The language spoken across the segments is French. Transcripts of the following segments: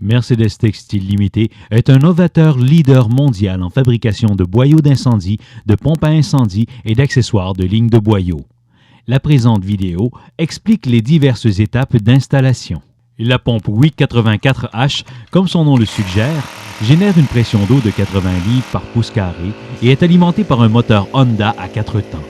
Mercedes Textile Limités est un novateur leader mondial en fabrication de boyaux d'incendie, de pompes à incendie et d'accessoires de lignes de boyaux. La présente vidéo explique les diverses étapes d'installation. La pompe WIC 84H, comme son nom le suggère, génère une pression d'eau de 80 livres par pouce carré et est alimentée par un moteur Honda à 4 temps.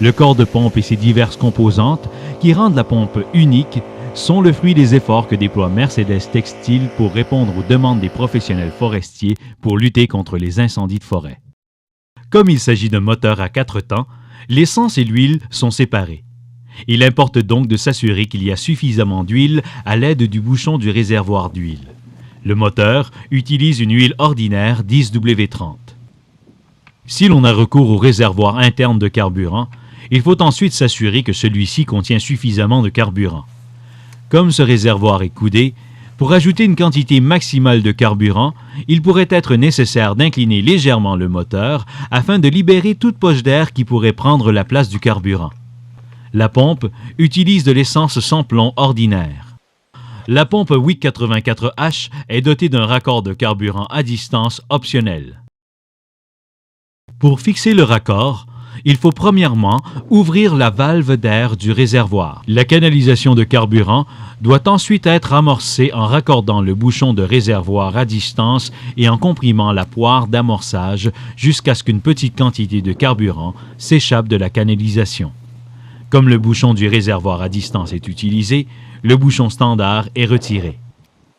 Le corps de pompe et ses diverses composantes, qui rendent la pompe unique, sont le fruit des efforts que déploie Mercedes Textile pour répondre aux demandes des professionnels forestiers pour lutter contre les incendies de forêt. Comme il s'agit d'un moteur à 4 temps, l'essence et l'huile sont séparées. Il importe donc de s'assurer qu'il y a suffisamment d'huile à l'aide du bouchon du réservoir d'huile. Le moteur utilise une huile ordinaire 10W30. Si l'on a recours au réservoir interne de carburant, il faut ensuite s'assurer que celui-ci contient suffisamment de carburant. Comme ce réservoir est coudé, pour ajouter une quantité maximale de carburant, il pourrait être nécessaire d'incliner légèrement le moteur afin de libérer toute poche d'air qui pourrait prendre la place du carburant. La pompe utilise de l'essence sans plomb ordinaire. La pompe WIC 84H est dotée d'un raccord de carburant à distance optionnel. Pour fixer le raccord, il faut premièrement ouvrir la valve d'air du réservoir. La canalisation de carburant doit ensuite être amorcée en raccordant le bouchon de réservoir à distance et en comprimant la poire d'amorçage jusqu'à ce qu'une petite quantité de carburant s'échappe de la canalisation. Comme le bouchon du réservoir à distance est utilisé, le bouchon standard est retiré.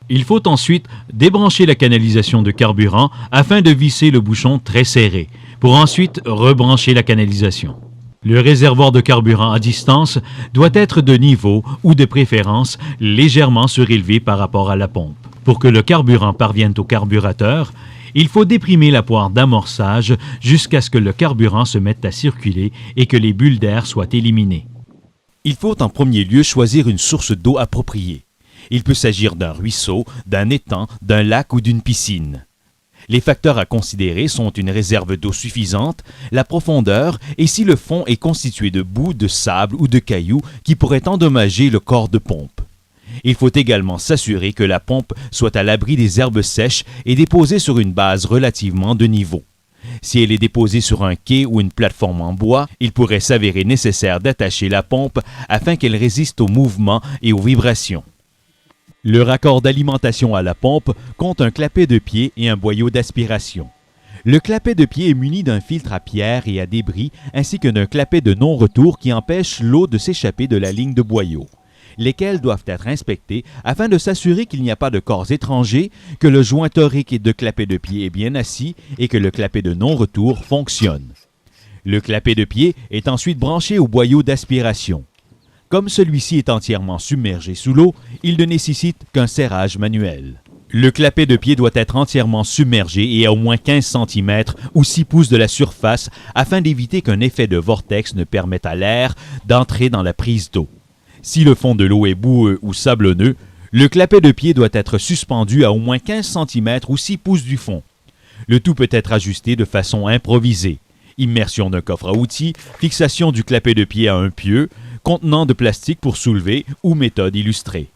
Il faut ensuite débrancher la canalisation de carburant afin de visser le bouchon très serré, pour ensuite rebrancher la canalisation. Le réservoir de carburant à distance doit être de niveau ou de préférence légèrement surélevé par rapport à la pompe. Pour que le carburant parvienne au carburateur, il faut déprimer la poire d'amorçage jusqu'à ce que le carburant se mette à circuler et que les bulles d'air soient éliminées. Il faut en premier lieu choisir une source d'eau appropriée. Il peut s'agir d'un ruisseau, d'un étang, d'un lac ou d'une piscine. Les facteurs à considérer sont une réserve d'eau suffisante, la profondeur et si le fond est constitué de boue, de sable ou de cailloux qui pourraient endommager le corps de pompe. Il faut également s'assurer que la pompe soit à l'abri des herbes sèches et déposée sur une base relativement de niveau. Si elle est déposée sur un quai ou une plateforme en bois, il pourrait s'avérer nécessaire d'attacher la pompe afin qu'elle résiste aux mouvements et aux vibrations. Le raccord d'alimentation à la pompe compte un clapet de pied et un boyau d'aspiration. Le clapet de pied est muni d'un filtre à pierre et à débris ainsi que d'un clapet de non-retour qui empêche l'eau de s'échapper de la ligne de boyau, lesquels doivent être inspectés afin de s'assurer qu'il n'y a pas de corps étrangers, que le joint torique de clapet de pied est bien assis et que le clapet de non-retour fonctionne. Le clapet de pied est ensuite branché au boyau d'aspiration. Comme celui-ci est entièrement submergé sous l'eau, il ne nécessite qu'un serrage manuel. Le clapet de pied doit être entièrement submergé et à au moins 15 cm ou 6 pouces de la surface afin d'éviter qu'un effet de vortex ne permette à l'air d'entrer dans la prise d'eau. Si le fond de l'eau est boueux ou sablonneux, le clapet de pied doit être suspendu à au moins 15 cm ou 6 pouces du fond. Le tout peut être ajusté de façon improvisée. Immersion d'un coffre à outils, fixation du clapet de pied à un pieu, contenant de plastique pour soulever ou méthode illustrée.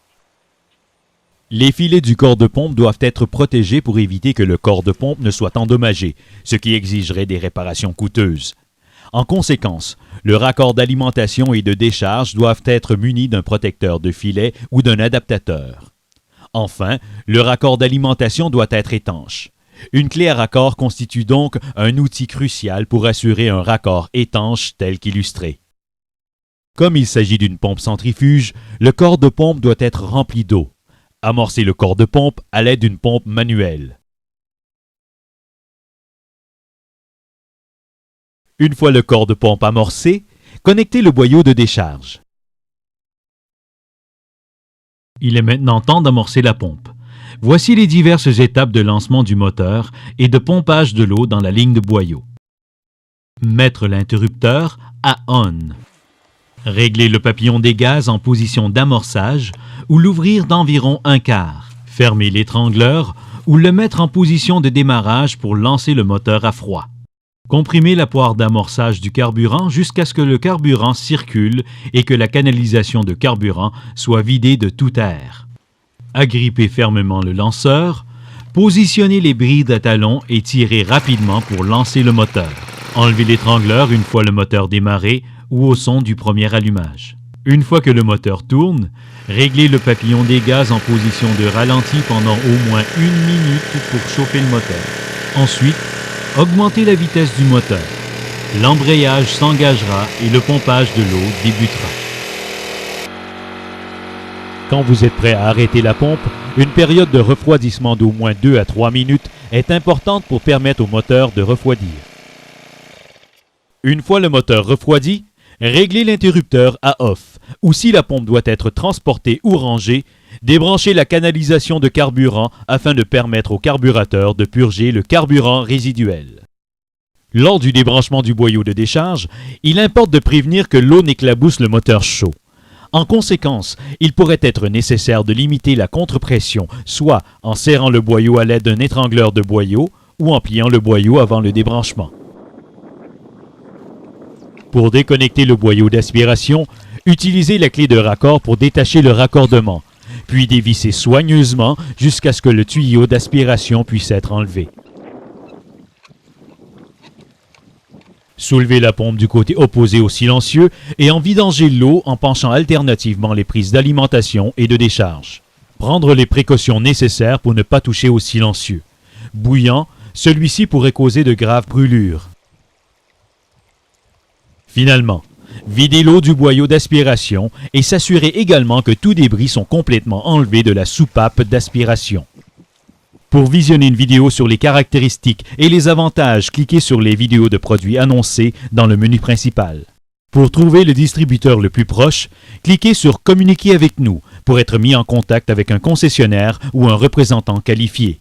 Les filets du corps de pompe doivent être protégés pour éviter que le corps de pompe ne soit endommagé, ce qui exigerait des réparations coûteuses. En conséquence, le raccord d'alimentation et de décharge doivent être munis d'un protecteur de filet ou d'un adaptateur. Enfin, le raccord d'alimentation doit être étanche. Une clé à raccord constitue donc un outil crucial pour assurer un raccord étanche tel qu'illustré. Comme il s'agit d'une pompe centrifuge, le corps de pompe doit être rempli d'eau. Amorcez le corps de pompe à l'aide d'une pompe manuelle. Une fois le corps de pompe amorcé, connectez le boyau de décharge. Il est maintenant temps d'amorcer la pompe. Voici les diverses étapes de lancement du moteur et de pompage de l'eau dans la ligne de boyau. Mettre l'interrupteur à ON. Régler le papillon des gaz en position d'amorçage ou l'ouvrir d'environ un quart. Fermer l'étrangleur ou le mettre en position de démarrage pour lancer le moteur à froid. Comprimer la poire d'amorçage du carburant jusqu'à ce que le carburant circule et que la canalisation de carburant soit vidée de tout air. Agrippez fermement le lanceur. Positionnez les brides à talons et tirez rapidement pour lancer le moteur. Enlevez l'étrangleur une fois le moteur démarré ou au son du premier allumage. Une fois que le moteur tourne, réglez le papillon des gaz en position de ralenti pendant au moins 1 minute pour chauffer le moteur. Ensuite, augmentez la vitesse du moteur. L'embrayage s'engagera et le pompage de l'eau débutera. Quand vous êtes prêt à arrêter la pompe, une période de refroidissement d'au moins 2 à 3 minutes est importante pour permettre au moteur de refroidir. Une fois le moteur refroidi, réglez l'interrupteur à off, ou si la pompe doit être transportée ou rangée, débranchez la canalisation de carburant afin de permettre au carburateur de purger le carburant résiduel. Lors du débranchement du boyau de décharge, il importe de prévenir que l'eau n'éclabousse le moteur chaud. En conséquence, il pourrait être nécessaire de limiter la contrepression, soit en serrant le boyau à l'aide d'un étrangleur de boyau ou en pliant le boyau avant le débranchement. Pour déconnecter le boyau d'aspiration, utilisez la clé de raccord pour détacher le raccordement, puis dévissez soigneusement jusqu'à ce que le tuyau d'aspiration puisse être enlevé. Soulevez la pompe du côté opposé au silencieux et en vidangez l'eau en penchant alternativement les prises d'alimentation et de décharge. Prendre les précautions nécessaires pour ne pas toucher au silencieux. Bouillant, celui-ci pourrait causer de graves brûlures. Finalement, videz l'eau du boyau d'aspiration et s'assurez également que tous débris sont complètement enlevés de la soupape d'aspiration. Pour visionner une vidéo sur les caractéristiques et les avantages, cliquez sur les vidéos de produits annoncés dans le menu principal. Pour trouver le distributeur le plus proche, cliquez sur « Communiquer avec nous » pour être mis en contact avec un concessionnaire ou un représentant qualifié.